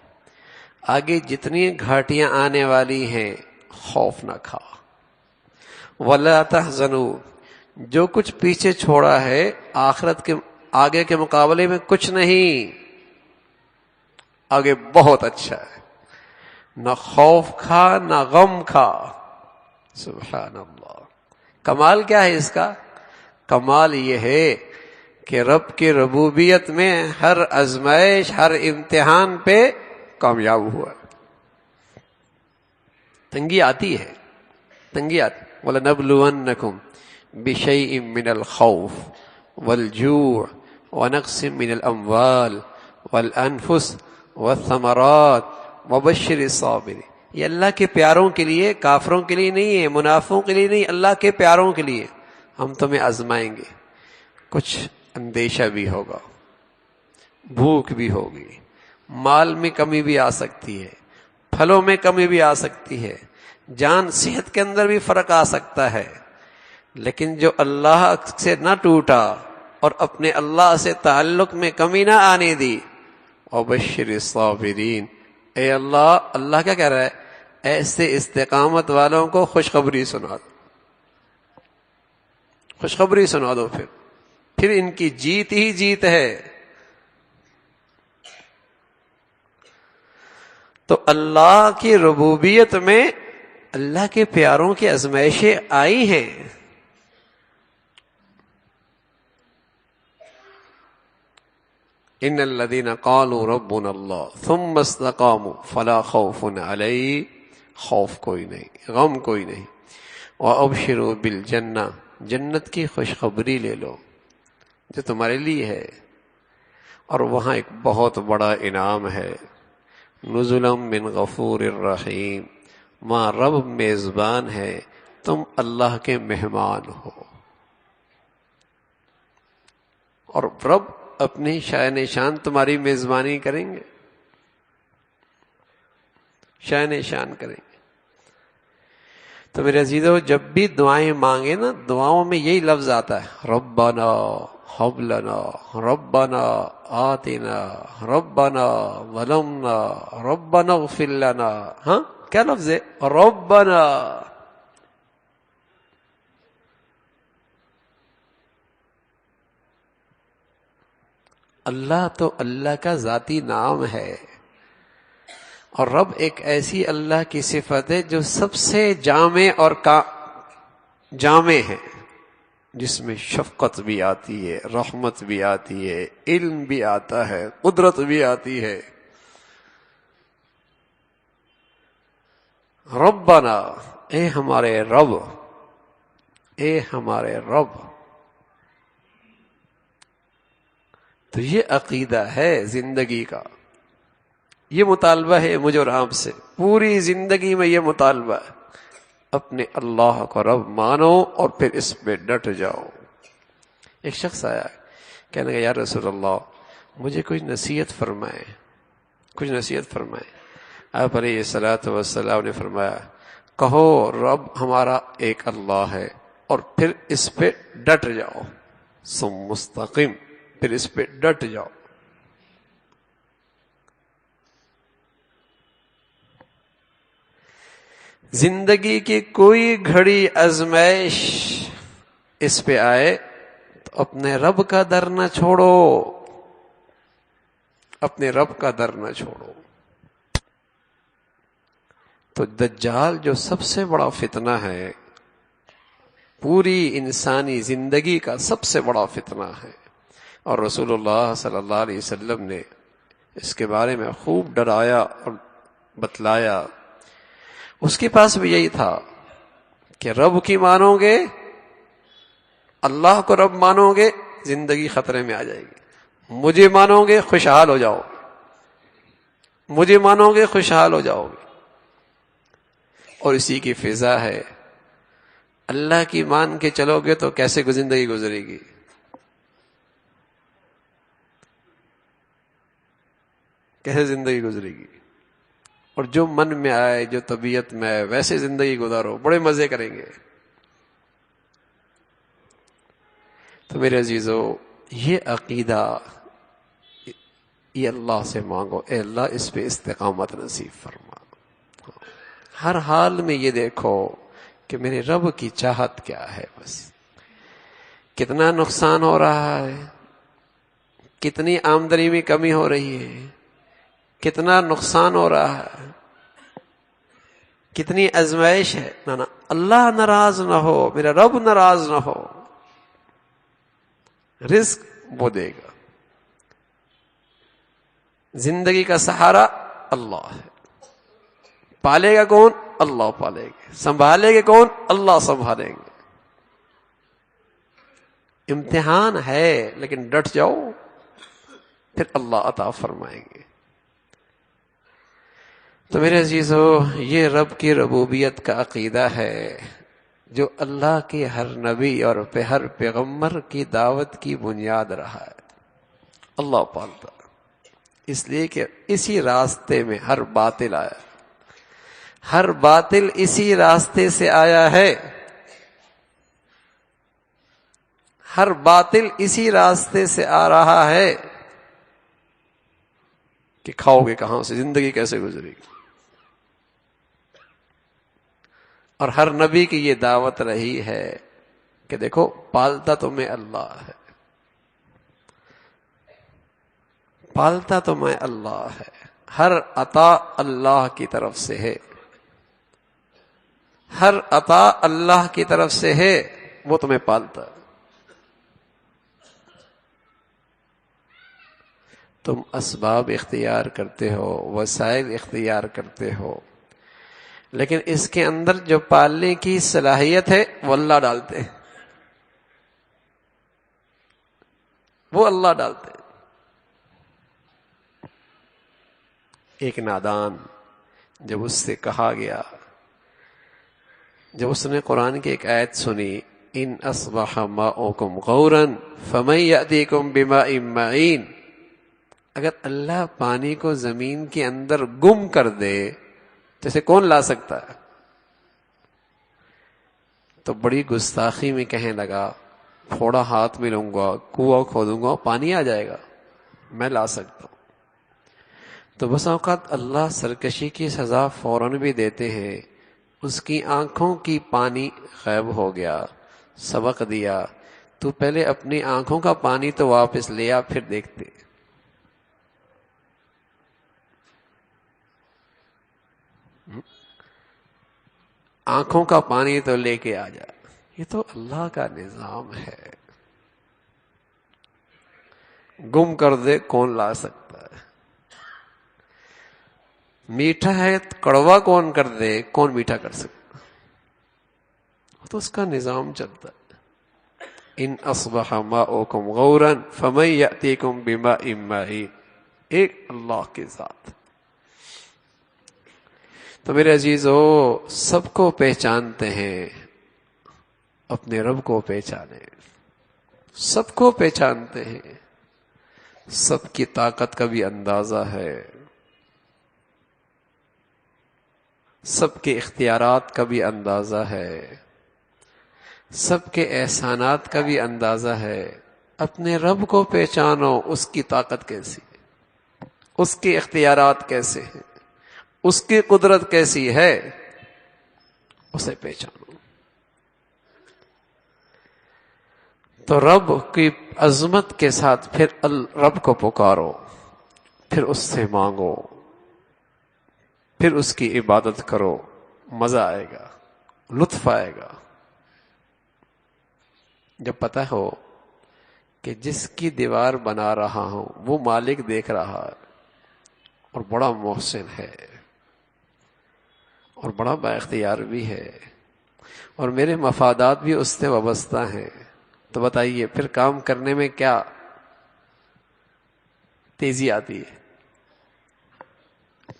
آگے جتنی گھاٹیاں آنے والی ہیں خوف نہ کھا، ولا تحزنوا، جو کچھ پیچھے چھوڑا ہے آخرت کے آگے کے مقابلے میں کچھ نہیں، آگے بہت اچھا ہے، نہ خوف کھا نہ غم کھا۔ سبحان اللہ، کمال کیا ہے اس کا؟ کمال یہ ہے کہ رب کی ربوبیت میں ہر آزمائش، ہر امتحان پہ کامیاب ہوا۔ تنگی آتی ہے، تنگی آتی، وَلَنَبْلُوَنَّكُمْ بِشَيْءٍ مِّنَ الْخَوْفِ وَالْجُوعِ وَنَقْصٍ مِّنَ الْأَمْوَالِ وَالْأَنفُسِ وَالثَّمَرَاتِ وَبَشِّرِ الصَّابِرِينَ۔ یہ اللہ کے پیاروں کے لیے، کافروں کے لیے نہیں ہے، منافقوں کے لیے نہیں، اللہ کے پیاروں کے لیے۔ ہم تمہیں آزمائیں گے، کچھ اندیشہ بھی ہوگا، بھوک بھی ہوگی، مال میں کمی بھی آ سکتی ہے، پھلوں میں کمی بھی آ سکتی ہے، جان صحت کے اندر بھی فرق آ سکتا ہے، لیکن جو اللہ سے نہ ٹوٹا اور اپنے اللہ سے تعلق میں کمی نہ آنے دی، وبشر الصابرین، اے اللہ، اللہ کیا کہہ رہا ہے؟ ایسے استقامت والوں کو خوشخبری سنا دو، خوشخبری سنا دو، پھر ان کی جیت ہی جیت ہے۔ تو اللہ کی ربوبیت میں اللہ کے پیاروں کی آزمائشیں آئی ہیں۔ ان الذين قالوا ربنا الله ثم استقاموا فلا خوف علیہم، خوف کوئی نہیں، غم کوئی نہیں۔ وابشروا بالجنہ، جنت کی خوشخبری لے لو جو تمہارے لیے ہے، اور وہاں ایک بہت بڑا انعام ہے، نزلا من غفور الرحیم، وہاں رب میزبان ہے، تم اللہ کے مہمان ہو، اور رب اپنی شان شان تمہاری میزبانی کریں گے، شان شان کریں گے۔ تو میرے عزیزو، جب بھی دعائیں مانگے نا، دعاؤں میں یہی لفظ آتا ہے، ربنا ہب لنا، ربنا آتنا، ربنا ظلمنا، ربنا اغفر لنا۔ ہاں کیا لفظ ہے؟ ربنا۔ اللہ تو اللہ کا ذاتی نام ہے، اور رب ایک ایسی اللہ کی صفت ہے جو سب سے جامع اور جامع ہے، جس میں شفقت بھی آتی ہے، رحمت بھی آتی ہے، علم بھی آتا ہے، قدرت بھی آتی ہے۔ ربنا، اے ہمارے رب، اے ہمارے رب۔ تو یہ عقیدہ ہے زندگی کا، یہ مطالبہ ہے مجھے اور آپ سے، پوری زندگی میں یہ مطالبہ ہے، اپنے اللہ کو رب مانو اور پھر اس پہ ڈٹ جاؤ۔ ایک شخص آیا، کہنے لگا یا رسول اللہ مجھے کوئی نصیحت فرمائے، کچھ نصیحت فرمائے۔ آپ علیہ الصلوۃ والسلام نے فرمایا، کہو رب ہمارا ایک اللہ ہے، اور پھر اس پہ ڈٹ جاؤ، ثم مستقم، پھر اس پہ ڈٹ جاؤ۔ زندگی کی کوئی گھڑی آزمائش اس پہ آئے تو اپنے رب کا در نہ چھوڑو، اپنے رب کا در نہ چھوڑو۔ تو دجال جو سب سے بڑا فتنہ ہے، پوری انسانی زندگی کا سب سے بڑا فتنہ ہے، اور رسول اللہ صلی اللہ علیہ وسلم نے اس کے بارے میں خوب ڈرایا اور بتلایا۔ اس کے پاس بھی یہی تھا کہ رب کی مانو گے، اللہ کو رب مانو گے، زندگی خطرے میں آ جائے گی، مجھے مانو گے خوشحال ہو جاؤ۔ مجھے مانو گے خوشحال ہو جاؤ گے، اور اسی کی فضا ہے۔ اللہ کی مان کے چلو گے تو کیسے زندگی گزرے گی؟ کیسے زندگی گزرے گی؟ اور جو من میں آئے، جو طبیعت میں آئے، ویسے زندگی گزارو، بڑے مزے کریں گے۔ تو میرے عزیزو، یہ عقیدہ، یہ اللہ سے مانگو، اے اللہ اس پہ استقامت نصیب فرما۔ ہر حال میں یہ دیکھو کہ میرے رب کی چاہت کیا ہے، بس کتنا نقصان ہو رہا ہے، کتنی آمدنی میں کمی ہو رہی ہے، کتنا نقصان ہو رہا ہے، کتنی آزمائش ہے، نا اللہ ناراض نہ ہو، میرا رب ناراض نہ ہو، رزق وہ دے گا، زندگی کا سہارا اللہ ہے، پالے گا کون؟ اللہ پالے گا، سنبھالے گا کون؟ اللہ سنبھالیں گے۔ امتحان ہے لیکن ڈٹ جاؤ، پھر اللہ عطا فرمائیں گے۔ تو میرے عزیزو، یہ رب کی ربوبیت کا عقیدہ ہے جو اللہ کے ہر نبی اور ہر پیغمبر کی دعوت کی بنیاد رہا ہے۔ اللہ پالتا، اس لیے کہ اسی راستے میں ہر باطل آیا، ہر باطل اسی راستے سے آیا ہے، ہر باطل اسی راستے سے آ رہا ہے کہ کھاؤ گے کہاں سے، زندگی کیسے گزرے گی؟ اور ہر نبی کی یہ دعوت رہی ہے کہ دیکھو پالتا تمہیں اللہ ہے، پالتا تمہیں اللہ ہے، ہر عطا اللہ کی طرف سے ہے، ہر عطا اللہ کی طرف سے ہے، وہ تمہیں پالتا ہے۔ تم اسباب اختیار کرتے ہو، وسائل اختیار کرتے ہو، لیکن اس کے اندر جو پالنے کی صلاحیت ہے وہ اللہ ڈالتے ہیں، وہ اللہ ڈالتے ہیں۔ ایک نادان جب اس سے کہا گیا، جب اس نے قرآن کی ایک آیت سنی، ان اصبح ماؤکم غورا فمن یأتیکم بماء معین، اگر اللہ پانی کو زمین کے اندر گم کر دے تو اسے کون لا سکتا ہے؟ تو بڑی گستاخی میں کہنے لگا، تھوڑا ہاتھ میں لوں گا، کنواں کھودوں گا، پانی آ جائے گا، میں لا سکتا ہوں۔ تو بس اوقات اللہ سرکشی کی سزا فوراً بھی دیتے ہیں، اس کی آنکھوں کی پانی غائب ہو گیا، سبق دیا، تو پہلے اپنی آنکھوں کا پانی تو واپس لیا، پھر دیکھتے۔ آنکھوں کا پانی تو لے کے آ جا، یہ تو اللہ کا نظام ہے، گم کر دے کون لا سکتا ہے؟ میٹھا ہے کڑوا کون کر دے، کون میٹھا کر سکتا؟ تو اس کا نظام چلتا ہے۔ ان اصبح ماؤکم غورا فمن یأتیکم بماء معین، ایک اللہ کے ذات۔ تو میرے عزیزو، سب کو پہچانتے ہیں، اپنے رب کو پہچانے، سب کو پہچانتے ہیں، سب کی طاقت کا بھی اندازہ ہے، سب کے اختیارات کا بھی اندازہ ہے، سب کے احسانات کا بھی اندازہ ہے۔ اپنے رب کو پہچانو، اس کی طاقت کیسی ہے، اس کے اختیارات کیسے ہیں، اس کی قدرت کیسی ہے، اسے پہچانو۔ تو رب کی عظمت کے ساتھ پھر رب کو پکارو، پھر اس سے مانگو، پھر اس کی عبادت کرو، مزہ آئے گا، لطف آئے گا۔ جب پتہ ہو کہ جس کی دیوار بنا رہا ہوں وہ مالک دیکھ رہا ہے اور بڑا محسن ہے اور بڑا با اختیار بھی ہے، اور میرے مفادات بھی اس سے وابستہ ہیں، تو بتائیے پھر کام کرنے میں کیا تیزی آتی ہے؟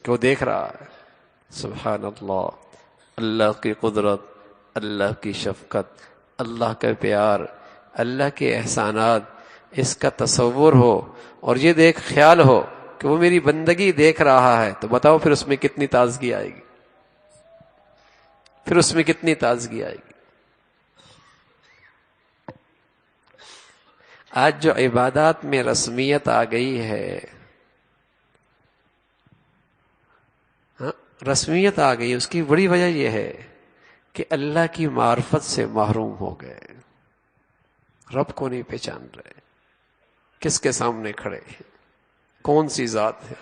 کہ وہ دیکھ رہا ہے. سبحان اللہ، اللہ کی قدرت، اللہ کی شفقت، اللہ کا پیار، اللہ کے احسانات، اس کا تصور ہو اور یہ دیکھ خیال ہو کہ وہ میری بندگی دیکھ رہا ہے، تو بتاؤ پھر اس میں کتنی تازگی آئے گی، پھر اس میں کتنی تازگی آئے گی. آج جو عبادات میں رسمیت آ گئی ہے، رسمیت آ گئی، اس کی بڑی وجہ یہ ہے کہ اللہ کی معرفت سے محروم ہو گئے، رب کو نہیں پہچان رہے، کس کے سامنے کھڑے ہیں، کون سی ذات ہے.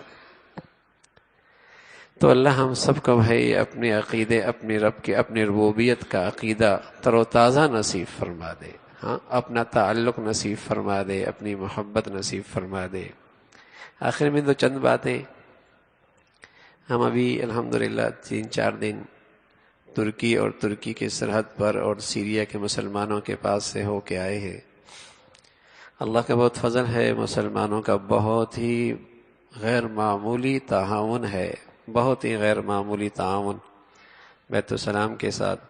تو اللہ ہم سب کو بھائی اپنے عقیدے، اپنے رب کے، اپنی ربوبیت کا عقیدہ تر و تازہ نصیب فرما دے. ہاں، اپنا تعلق نصیب فرما دے، اپنی محبت نصیب فرما دے. آخر میں تو چند باتیں. ہم ابھی الحمدللہ 3-4 دن ترکی اور ترکی کے سرحد پر اور سیریا کے مسلمانوں کے پاس سے ہو کے آئے ہیں. اللہ کا بہت فضل ہے، مسلمانوں کا بہت ہی غیر معمولی تعاون ہے، بہت ہی غیر معمولی تعاون بیت السلام کے ساتھ.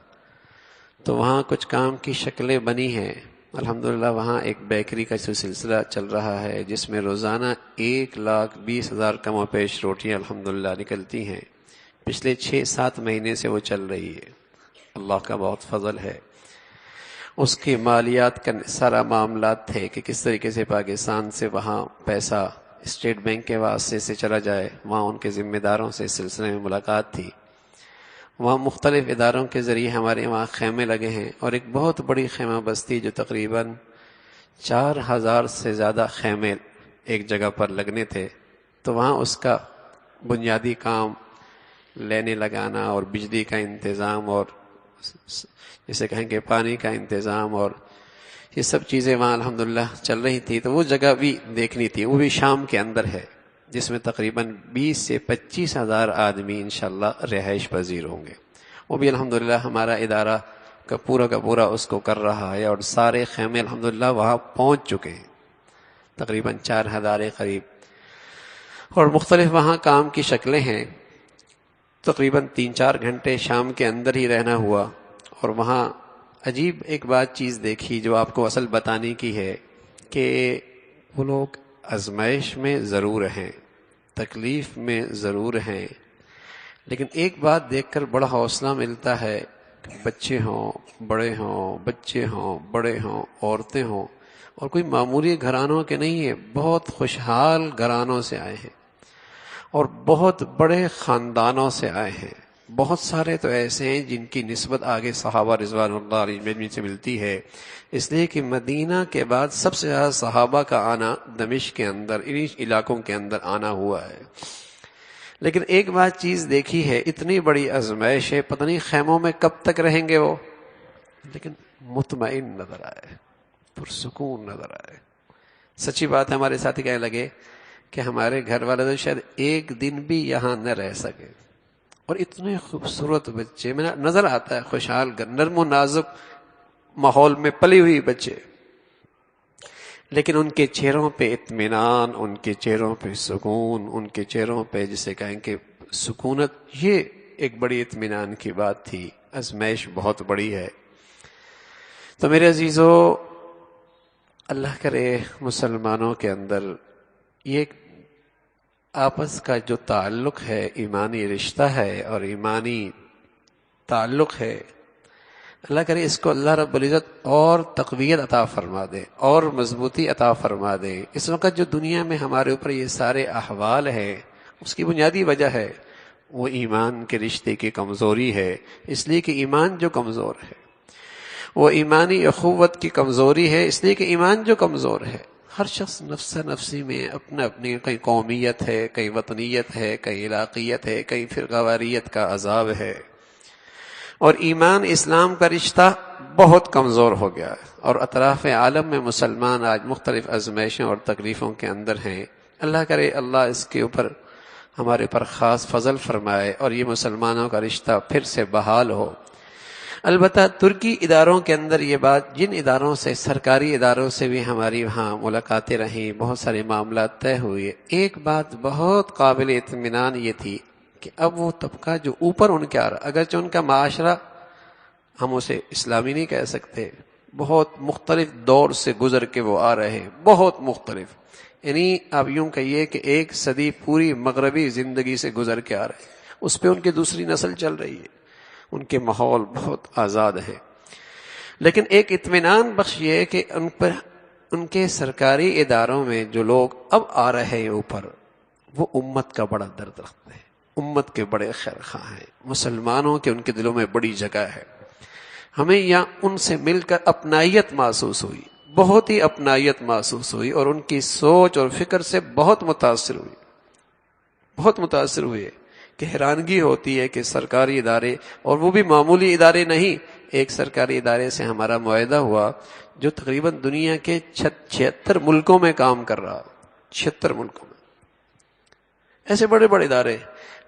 تو وہاں کچھ کام کی شکلیں بنی ہیں. الحمدللہ وہاں ایک بیکری کا سلسلہ چل رہا ہے جس میں روزانہ 1,20,000 کم و بیش روٹیاں الحمدللہ نکلتی ہیں. پچھلے 6-7 مہینے سے وہ چل رہی ہے. اللہ کا بہت فضل ہے. اس کی مالیات کا سارا معاملات تھے کہ کس طریقے سے پاکستان سے وہاں پیسہ اسٹیٹ بینک کے واسطے سے چلا جائے. وہاں ان کے ذمہ داروں سے اس سلسلے میں ملاقات تھی. وہاں مختلف اداروں کے ذریعے ہمارے وہاں خیمے لگے ہیں، اور ایک بہت بڑی خیمہ بستی جو تقریباً 4,000 سے زیادہ خیمے ایک جگہ پر لگنے تھے. تو وہاں اس کا بنیادی کام لینے لگانا اور بجلی کا انتظام اور جسے کہیں کہ پانی کا انتظام اور یہ سب چیزیں وہاں الحمدللہ چل رہی تھی. تو وہ جگہ بھی دیکھنی تھی، وہ بھی شام کے اندر ہے، جس میں تقریباً 20 سے 25,000 آدمی انشاءاللہ رہائش پذیر ہوں گے. وہ بھی الحمدللہ ہمارا ادارہ کا پورا اس کو کر رہا ہے، اور سارے خیمے الحمدللہ وہاں پہنچ چکے ہیں، تقریباً 4,000 قریب. اور مختلف وہاں کام کی شکلیں ہیں. تقریباً 3-4 گھنٹے شام کے اندر ہی رہنا ہوا، اور وہاں عجیب ایک بات چیز دیکھی جو آپ کو اصل بتانے کی ہے کہ وہ لوگ آزمائش میں ضرور ہیں، تکلیف میں ضرور ہیں، لیکن ایک بات دیکھ کر بڑا حوصلہ ملتا ہے کہ بچے ہوں بڑے ہوں، بچے ہوں بڑے ہوں، عورتیں ہوں، اور کوئی معمولی گھرانوں کے نہیں ہیں، بہت خوشحال گھرانوں سے آئے ہیں اور بہت بڑے خاندانوں سے آئے ہیں. بہت سارے تو ایسے ہیں جن کی نسبت آگے صحابہ رضوان اللہ علیہم سے ملتی ہے، اس لیے کہ مدینہ کے بعد سب سے زیادہ صحابہ کا آنا دمشق کے اندر، انہی علاقوں کے اندر آنا ہوا ہے. لیکن ایک بات چیز دیکھی ہے، اتنی بڑی آزمائش ہے، پتہ نہیں خیموں میں کب تک رہیں گے وہ، لیکن مطمئن نظر آئے، پرسکون نظر آئے. سچی بات ہے، ہمارے ساتھی کہنے لگے کہ ہمارے گھر والے تو شاید ایک دن بھی یہاں نہ رہ سکے، اور اتنے خوبصورت بچے، میں نظر آتا ہے خوشحال، نرم و نازک ماحول میں پلی ہوئی بچے، لیکن ان کے چہروں پہ اطمینان، ان کے چہروں پہ سکون، ان کے چہروں پہ جسے کہیں کہ سکونت. یہ ایک بڑی اطمینان کی بات تھی. آزمائش بہت بڑی ہے. تو میرے عزیزو، اللہ کرے مسلمانوں کے اندر یہ آپس کا جو تعلق ہے، ایمانی رشتہ ہے اور ایمانی تعلق ہے، اللہ کرے اس کو اللہ رب العزت اور تقویت عطا فرما دے اور مضبوطی عطا فرما دے. اس وقت جو دنیا میں ہمارے اوپر یہ سارے احوال ہیں، اس کی بنیادی وجہ ہے وہ ایمان کے رشتے کی کمزوری ہے. اس لیے کہ ایمان جو کمزور ہے، وہ ایمانی اخوت کی کمزوری ہے. اس لیے کہ ایمان جو کمزور ہے، ہر شخص نفس نفسی میں اپنی کہیں قومیت ہے، کہیں وطنیت ہے، کہیں علاقیت ہے، کہیں فرقواریت کا عذاب ہے، اور ایمان اسلام کا رشتہ بہت کمزور ہو گیا ہے. اور اطراف عالم میں مسلمان آج مختلف آزمائشوں اور تکلیفوں کے اندر ہیں. اللہ کرے اللہ اس کے اوپر ہمارے اوپر خاص فضل فرمائے اور یہ مسلمانوں کا رشتہ پھر سے بحال ہو. البتہ ترکی اداروں کے اندر یہ بات، جن اداروں سے، سرکاری اداروں سے بھی ہماری وہاں ملاقاتیں رہیں، بہت سارے معاملات طے ہوئے، ایک بات بہت قابل اطمینان یہ تھی کہ اب وہ طبقہ جو اوپر ان کے آ رہا، اگرچہ ان کا معاشرہ ہم اسے اسلامی نہیں کہہ سکتے، بہت مختلف دور سے گزر کے وہ آ رہے ہیں، بہت مختلف، یعنی آپ یوں کہیے کہ ایک صدی پوری مغربی زندگی سے گزر کے آ رہے ہیں، اس پہ ان کی دوسری نسل چل رہی ہے، ان کے ماحول بہت آزاد ہے۔ لیکن ایک اطمینان بخش یہ ہے کہ ان پر ان کے سرکاری اداروں میں جو لوگ اب آ رہے ہیں اوپر، وہ امت کا بڑا درد رکھتے ہیں، امت کے بڑے خیر خواہ ہیں، مسلمانوں کے ان کے دلوں میں بڑی جگہ ہے۔ ہمیں یہاں ان سے مل کر اپنائیت محسوس ہوئی، بہت ہی اپنائیت محسوس ہوئی، اور ان کی سوچ اور فکر سے بہت متاثر ہوئی، بہت متاثر ہوئے کہ حیرانگی ہوتی ہے کہ سرکاری ادارے، اور وہ بھی معمولی ادارے نہیں، ایک سرکاری ادارے سے ہمارا معاہدہ ہوا جو تقریباً دنیا کے 76 ملکوں میں کام کر رہا، 76 ملکوں میں، ایسے بڑے بڑے ادارے،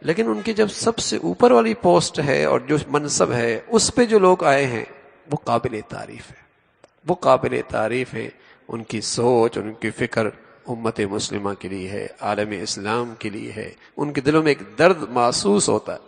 لیکن ان کی جب سب سے اوپر والی پوسٹ ہے اور جو منصب ہے اس پہ جو لوگ آئے ہیں وہ قابل تعریف ہے، وہ قابل تعریف ہے، ان کی سوچ، ان کی فکر امت مسلمہ کے لیے ہے، عالم اسلام کے لیے ہے، ان کے دلوں میں ایک درد محسوس ہوتا ہے۔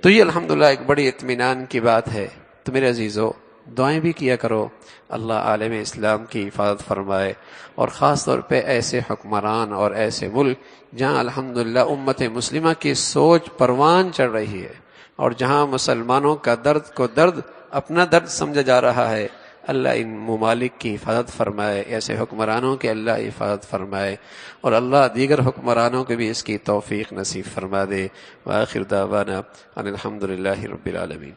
تو یہ الحمدللہ ایک بڑی اطمینان کی بات ہے۔ تو میرے عزیزو، دعائیں بھی کیا کرو، اللہ عالم اسلام کی حفاظت فرمائے، اور خاص طور پہ ایسے حکمران اور ایسے ملک جہاں الحمدللہ امت مسلمہ کی سوچ پروان چڑھ رہی ہے، اور جہاں مسلمانوں کا درد کو درد اپنا درد سمجھا جا رہا ہے، اللہ ان ممالک کی حفاظت فرمائے، ایسے حکمرانوں کی اللہ حفاظت فرمائے، اور اللہ دیگر حکمرانوں کو بھی اس کی توفیق نصیب فرما دے۔ وآخر دعوانا ان الحمدللہ رب العالمین۔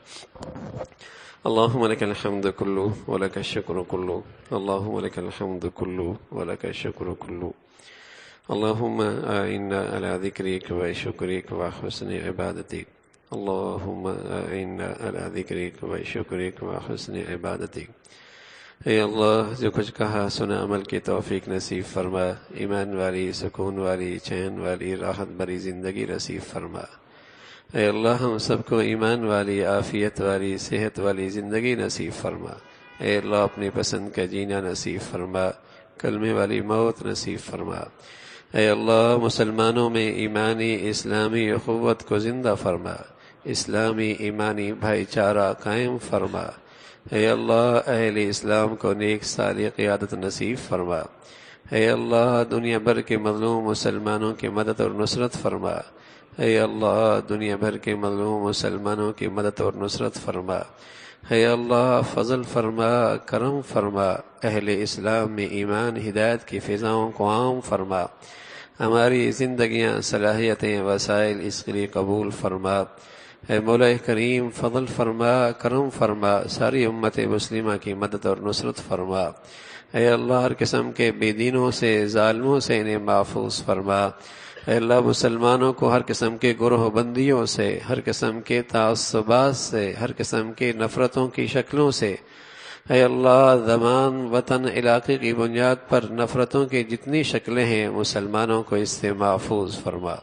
اللهم لك الحمد كله ولك الشكر كله، اللهم لك الحمد كله ولك الشكر كله، اللهم أعنا على ذكرك وشكرك وحسن عبادتك، اللهم أعنا على ذكرك وشكرك وحسن عبادتك۔ اے اللہ، جو کچھ کہا سنا عمل کی توفیق نصیب فرما، ایمان والی، سکون والی، چین والی، راحت بری زندگی نصیب فرما۔ اے اللہ، ہم سب کو ایمان والی، عافیت والی، صحت والی زندگی نصیب فرما۔ اے اللہ، اپنی پسند کا جینا نصیب فرما، کلمے والی موت نصیب فرما۔ اے اللہ، مسلمانوں میں ایمانی اسلامی اخوت کو زندہ فرما، اسلامی ایمانی بھائی چارہ قائم فرما۔ اے اللہ، اہل اسلام کو نیک صالح قیادت نصیب فرما۔ اے اللہ، دنیا بھر کے مظلوم مسلمانوں کی مدد اور نصرت فرما۔ اے اللہ، دنیا بھر کے مظلوم مسلمانوں کی مدد اور نصرت فرما۔ اے اللہ، فضل فرما، کرم فرما، اہل اسلام میں ایمان ہدایت کی فضاؤں کو عام فرما۔ ہماری زندگیاں، صلاحیتیں، وسائل اس کے لیے قبول فرما۔ اے مولا کریم، فضل فرما، کرم فرما، ساری امت مسلمہ کی مدد اور نصرت فرما۔ اے اللہ، ہر قسم کے بے دینوں سے، ظالموں سے انہیں محفوظ فرما۔ اے اللہ، مسلمانوں کو ہر قسم کے گروہ بندیوں سے، ہر قسم کے تعصبات سے، ہر قسم کے نفرتوں کی شکلوں سے، اے اللہ، زمان، وطن، علاقے کی بنیاد پر نفرتوں کی جتنی شکلیں ہیں مسلمانوں کو اس سے محفوظ فرما۔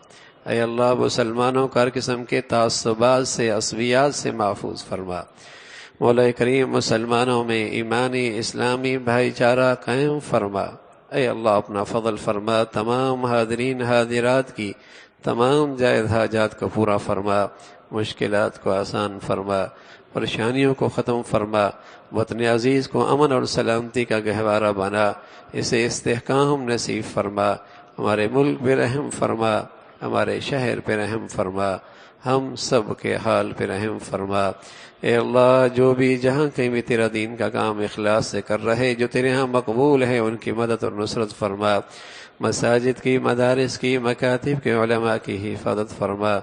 اے اللہ، مسلمانوں کو ہر قسم کے تعصبات سے، عصبیات سے محفوظ فرما۔ مولا کریم، مسلمانوں میں ایمانی اسلامی بھائی چارہ قائم فرما۔ اے اللہ، اپنا فضل فرما، تمام حاضرین حاضرات کی تمام جائز حاجات کو پورا فرما، مشکلات کو آسان فرما، پریشانیوں کو ختم فرما، وطن عزیز کو امن اور سلامتی کا گہوارہ بنا، اسے استحکام نصیب فرما، ہمارے ملک پہ رحم فرما، ہمارے شہر پہ رحم فرما، ہم سب کے حال پہ رحم فرما۔ اے اللہ، جو بھی جہاں کہیں بھی تیرا دین کا کام اخلاص سے کر رہے، جو تیرے ہاں مقبول ہے، ان کی مدد اور نصرت فرما۔ مساجد کی، مدارس کی، مکاتب کے علماء کی حفاظت فرما۔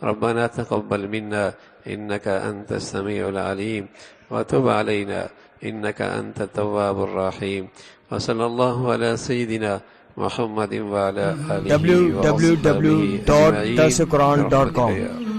ربنا تقبل منا انك انت السميع العليم وتب علينا انك انت التواب الرحيم، وصلى الله على سيدنا محمد وعلى آله وصحبه أجمعين www.darsequran.com